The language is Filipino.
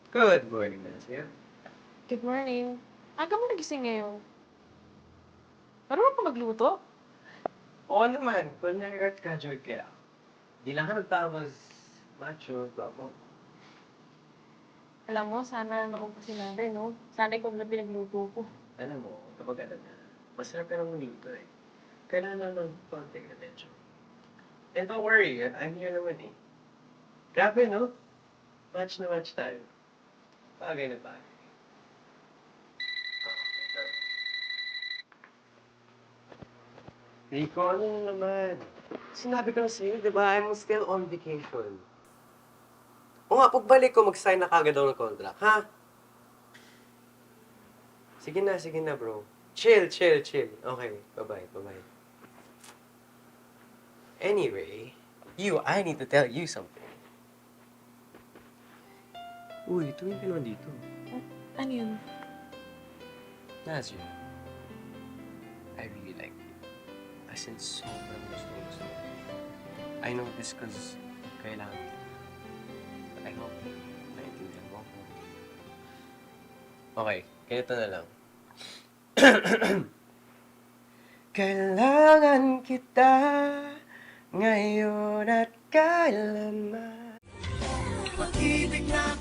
Good morning, Nancy. Good morning. Aga mo nagising ngayon. Marunong ka magluto? Oo naman, culinary art graduate kaya. Di lang ka nagtapos macho, guwapo. Alam mo, sana ako pa sinabi, no? Sana ikaw na pinagluto ko. Alam mo, kapag alam na, masarap ka nang magluto eh. Kailangan lang ng konting attention. And don't worry, I'm here naman eh. Grabe, no? Match na match tayo. Bagay na bagay. Rico, ano na naman? Sinabi ko na sa'yo, di ba? I'm still on vacation. O nga, pagbalik ko, mag-sign na kagad ako ng contract, ha? Sige na, bro. Chill, chill, chill. Okay, bye-bye, bye-bye. Anyway, I need to tell you something. Uy, tumingin ka naman dito. Ano yun? Nazio, I really like you. As in, sobrang gusto ko. I know this cause kailangan kita. But I hope naiintindihan mo ako. Okay, ganito na lang. Kailangan kita ngayon at kailanman. Pag-ibig na